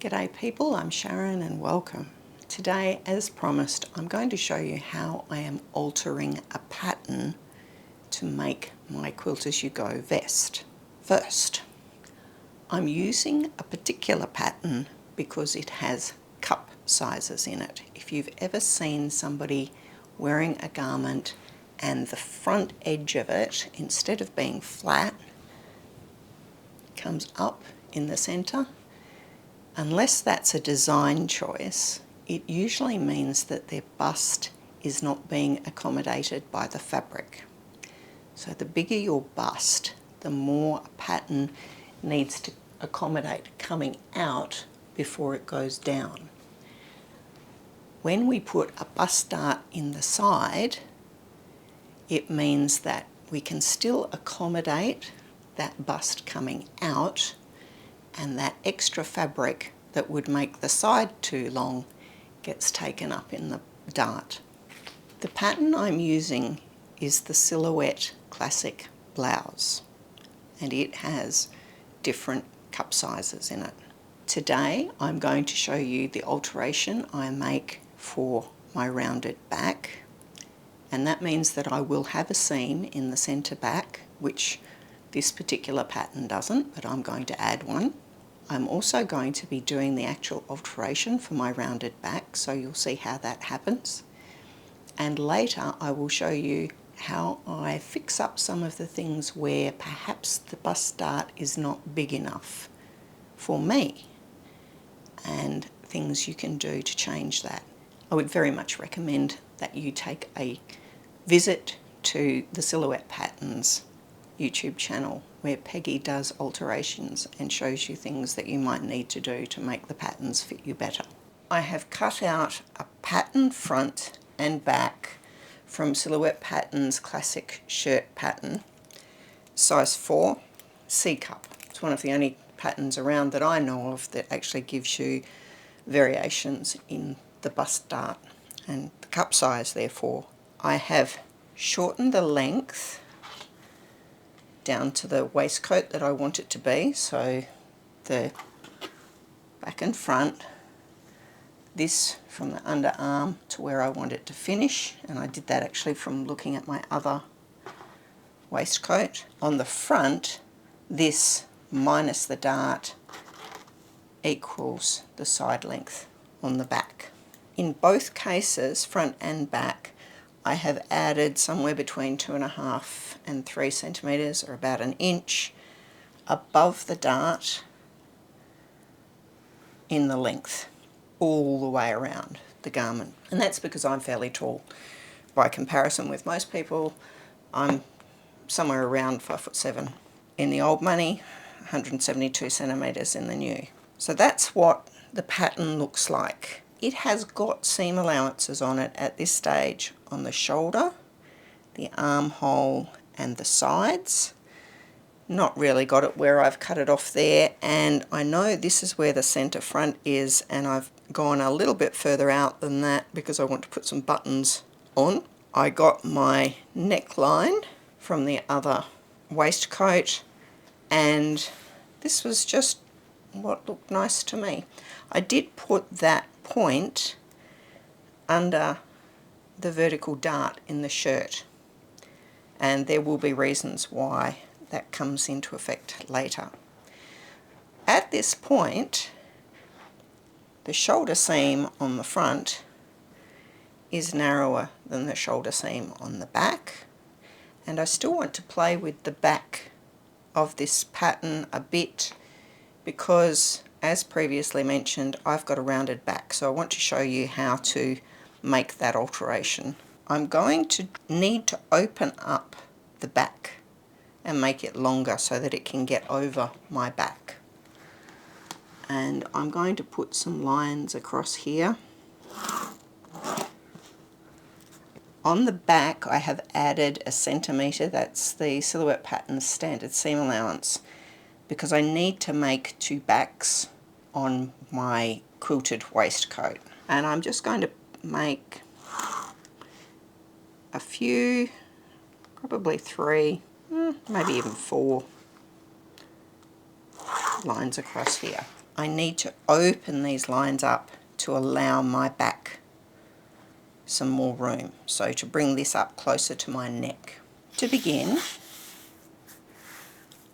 G'day people, I'm Sharyn and welcome. Today, as promised, I'm going to show you how I am altering a pattern to make my Quilt As You Go vest. First, I'm using a particular pattern because it has cup sizes in it. If you've ever seen somebody wearing a garment and the front edge of it, instead of being flat, comes up in the centre, unless that's a design choice, it usually means that their bust is not being accommodated by the fabric. So the bigger your bust, the more a pattern needs to accommodate coming out before it goes down. When we put a bust dart in the side, it means that we can still accommodate that bust coming out, and that extra fabric that would make the side too long gets taken up in the dart. The pattern I'm using is the Silhouette Classic Blouse, and it has different cup sizes in it. Today I'm going to show you the alteration I make for my rounded back, and that means that I will have a seam in the centre back, which this particular pattern doesn't, but I'm going to add one. I'm also going to be doing the actual alteration for my rounded back, so you'll see how that happens. And later I will show you how I fix up some of the things where perhaps the bust dart is not big enough for me, and things you can do to change that. I would very much recommend that you take a visit to the Silhouette Patterns YouTube channel, where Peggy does alterations and shows you things that you might need to do to make the patterns fit you better. I have cut out a pattern front and back from Silhouette Patterns Classic Shirt Pattern, size 4, C cup. It's one of the only patterns around that I know of that actually gives you variations in the bust dart and the cup size. Therefore, I have shortened the length down to the waistcoat that I want it to be, so the back and front, this from the underarm to where I want it to finish, and I did that actually from looking at my other waistcoat. On the front, this minus the dart equals the side length on the back. In both cases, front and back, I have added somewhere between 2.5 and 3 centimetres, or about an inch, above the dart in the length, all the way around the garment. And that's because I'm fairly tall. By comparison with most people, I'm somewhere around 5'7". In the old money, 172 centimetres in the new. So that's what the pattern looks like. It has got seam allowances on it at this stage on the shoulder, the armhole and the sides. Not really got it where I've cut it off there, and I know this is where the centre front is, and I've gone a little bit further out than that because I want to put some buttons on. I got my neckline from the other waistcoat, and this was just what looked nice to me. I did put that point under the vertical dart in the shirt, and there will be reasons why that comes into effect later. At this point, the shoulder seam on the front is narrower than the shoulder seam on the back, and I still want to play with the back of this pattern a bit because, as previously mentioned, I've got a rounded back, so I want to show you how to make that alteration. I'm going to need to open up the back and make it longer so that it can get over my back. And I'm going to put some lines across here. On the back I have added a centimetre, that's the Silhouette Patterns standard seam allowance, because I need to make 2 backs on my quilted waistcoat. And I'm just going to make a few, probably 3, maybe even 4 lines across here. I need to open these lines up to allow my back some more room, so to bring this up closer to my neck. To begin,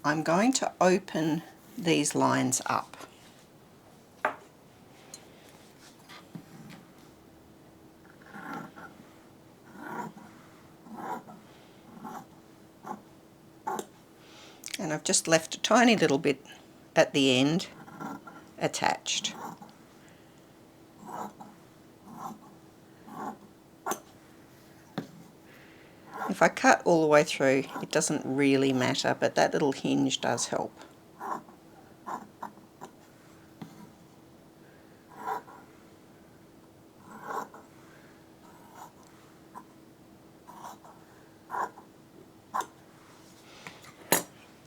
I'm going to open these lines up. And I've just left a tiny little bit at the end attached. If I cut all the way through, it doesn't really matter, but that little hinge does help.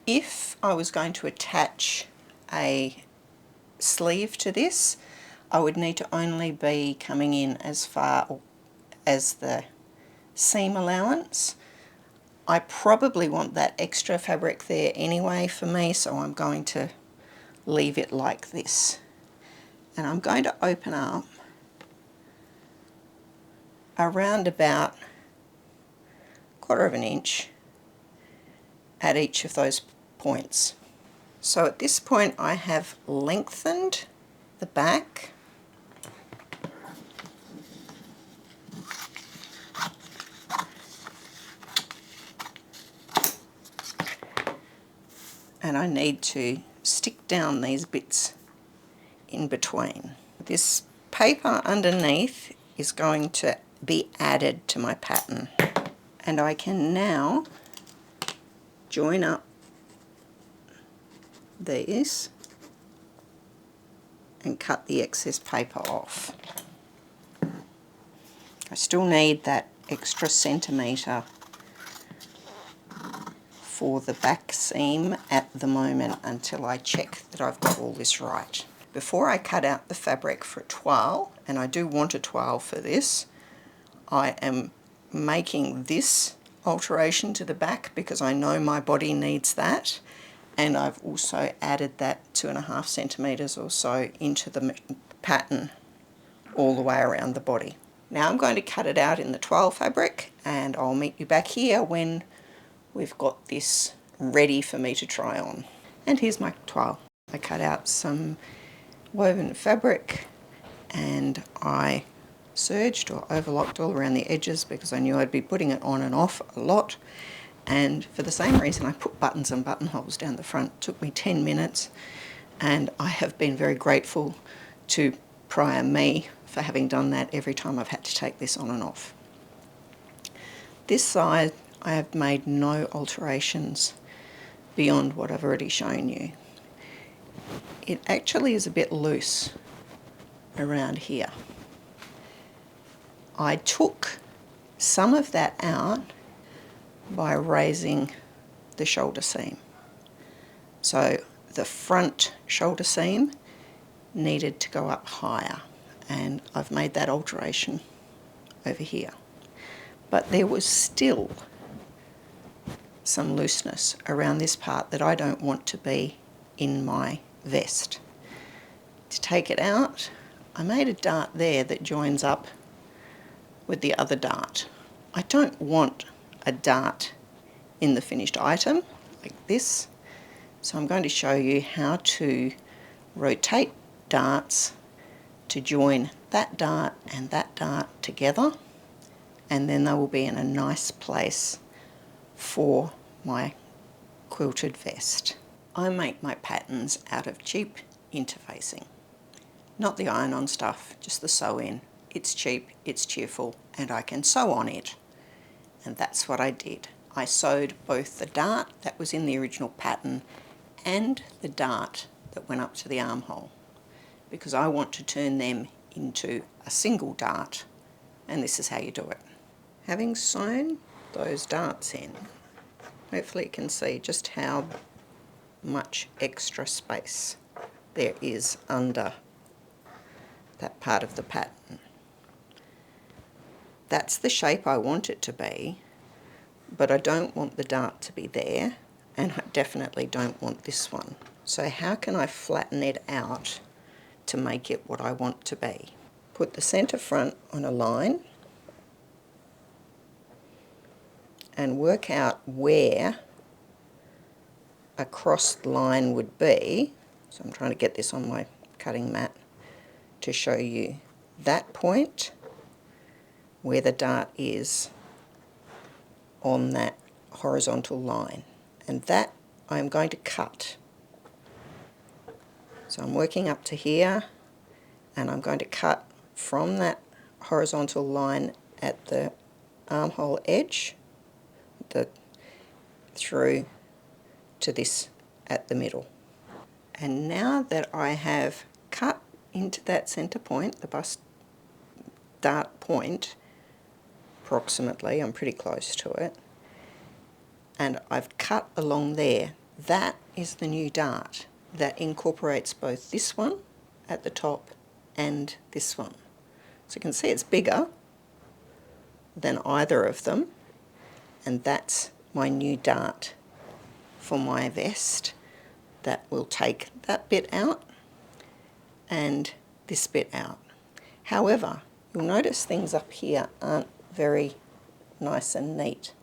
If I was going to attach a sleeve to this, I would need to only be coming in as far as the seam allowance. I probably want that extra fabric there anyway for me, so I'm going to leave it like this. And I'm going to open up around about 1/4 of an inch at each of those points. So at this point I have lengthened the back and I need to stick down these bits in between. This paper underneath is going to be added to my pattern, and I can now join up these and cut the excess paper off. I still need that extra centimetre for the back seam at the moment until I check that I've got all this right. Before I cut out the fabric for a toile, and I do want a toile for this, I am making this alteration to the back because I know my body needs that, and I've also added that 2.5 centimetres or so into the pattern all the way around the body. Now I'm going to cut it out in the toile fabric, and I'll meet you back here when we've got this ready for me to try on. And here's my toile. I cut out some woven fabric and I serged or overlocked all around the edges because I knew I'd be putting it on and off a lot, and for the same reason I put buttons and buttonholes down the front. It took me 10 minutes, and I have been very grateful to prior me for having done that every time I've had to take this on and off. This side I have made no alterations beyond what I've already shown you. It actually is a bit loose around here. I took some of that out by raising the shoulder seam. So the front shoulder seam needed to go up higher, and I've made that alteration over here. But there was still some looseness around this part that I don't want to be in my vest. To take it out, I made a dart there that joins up with the other dart. I don't want a dart in the finished item like this, so I'm going to show you how to rotate darts to join that dart and that dart together, and then they will be in a nice place for my quilted vest. I make my patterns out of cheap interfacing, not the iron-on stuff, just the sew-in. It's cheap, it's cheerful, and I can sew on it. And that's what I did. I sewed both the dart that was in the original pattern and the dart that went up to the armhole, because I want to turn them into a single dart, and this is how you do it. Having sewn those darts in, hopefully you can see just how much extra space there is under that part of the pattern. That's the shape I want it to be, but I don't want the dart to be there, and I definitely don't want this one So how can I flatten it out to make it what I want to be? Put the centre front on a line and work out where a crossed line would be. So I'm trying to get this on my cutting mat to show you that point where the dart is on that horizontal line, and that I'm going to cut. So I'm working up to here and I'm going to cut from that horizontal line at the armhole edge through to this at the middle. And now that I have cut into that centre point, the bust dart point, approximately, I'm pretty close to it, and I've cut along there, that is the new dart that incorporates both this one at the top and this one. So you can see it's bigger than either of them, and that's my new dart for my vest that will take that bit out and this bit out. However, you'll notice things up here aren't very nice and neat.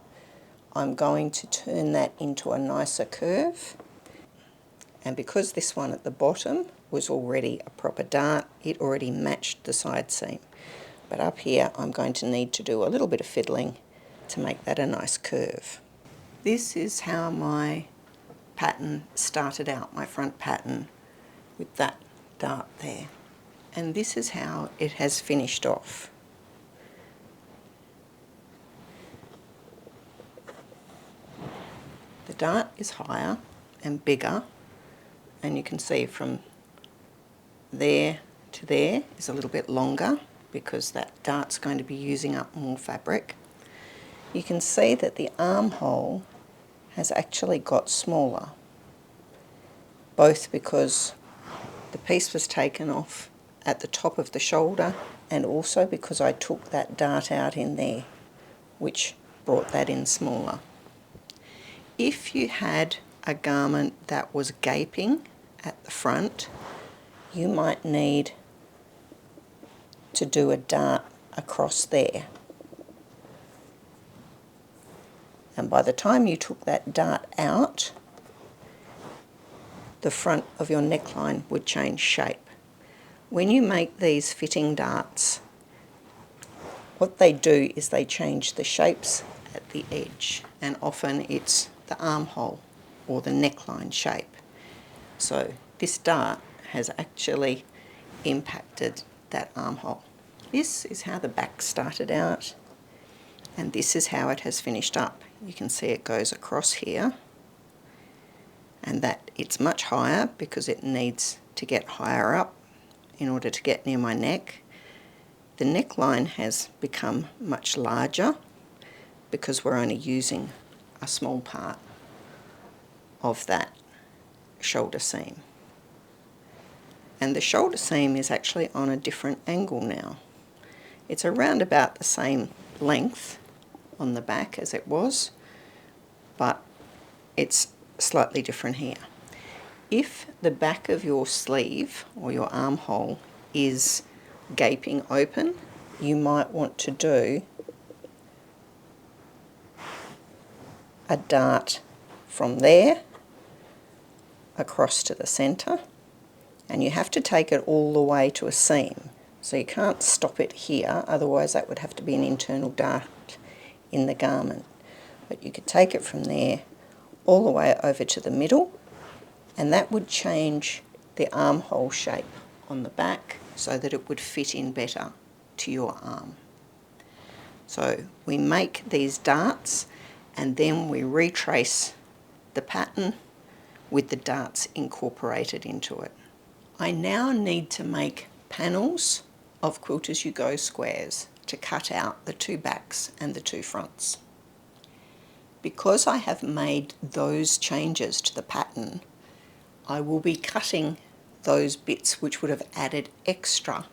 I'm going to turn that into a nicer curve, and because this one at the bottom was already a proper dart, it already matched the side seam. But up here I'm going to need to do a little bit of fiddling to make that a nice curve. This is how my pattern started out, my front pattern with that dart there. And this is how it has finished off. The dart is higher and bigger, and you can see from there to there is a little bit longer because that dart's going to be using up more fabric. You can see that the armhole has actually got smaller, both because the piece was taken off at the top of the shoulder and also because I took that dart out in there, which brought that in smaller. If you had a garment that was gaping at the front, you might need to do a dart across there. And by the time you took that dart out, the front of your neckline would change shape. When you make these fitting darts, what they do is they change the shapes at the edge, and often it's the armhole or the neckline shape. So this dart has actually impacted that armhole. This is how the back started out, and this is how it has finished up. You can see it goes across here, and that it's much higher because it needs to get higher up in order to get near my neck. The neckline has become much larger because we're only using a small part of that shoulder seam. And the shoulder seam is actually on a different angle now. It's around about the same length on the back as it was, but it's slightly different here. If the back of your sleeve or your armhole is gaping open, you might want to do a dart from there across to the centre, and you have to take it all the way to a seam. So you can't stop it here, otherwise that would have to be an internal dart in the garment. But you could take it from there all the way over to the middle, and that would change the armhole shape on the back so that it would fit in better to your arm. So we make these darts and then we retrace the pattern with the darts incorporated into it. I now need to make panels of Quilt As You Go squares to cut out the two backs and the two fronts. Because I have made those changes to the pattern, I will be cutting those bits which would have added extra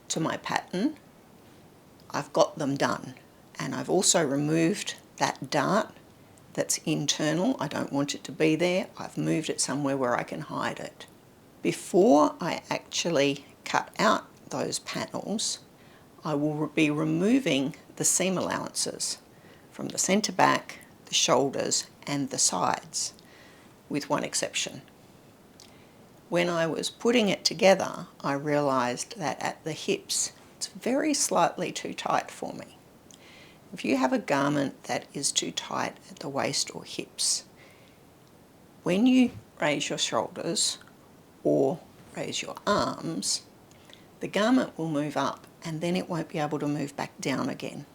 to my pattern. I've got them done, and I've also removed that dart that's internal. I don't want it to be there. I've moved it somewhere where I can hide it. Before I actually cut out those panels, I will be removing the seam allowances from the centre back, the shoulders and the sides, with one exception. When I was putting it together, I realised that at the hips it's very slightly too tight for me. If you have a garment that is too tight at the waist or hips, when you raise your shoulders or raise your arms, the garment will move up and then it won't be able to move back down again.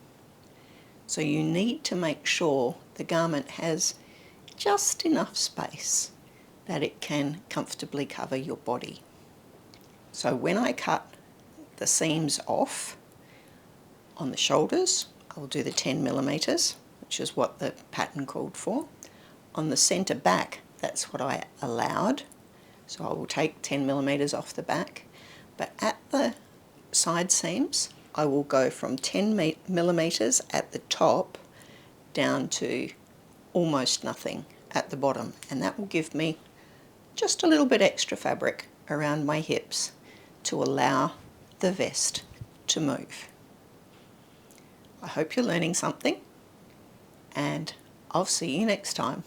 So you need to make sure the garment has just enough space that it can comfortably cover your body. So when I cut the seams off on the shoulders, I'll do the 10mm, which is what the pattern called for. On the centre back, that's what I allowed. So I will take 10mm off the back. But at the side seams, I will go from 10mm at the top down to almost nothing at the bottom. And that will give me just a little bit extra fabric around my hips to allow the vest to move. I hope you're learning something, and I'll see you next time.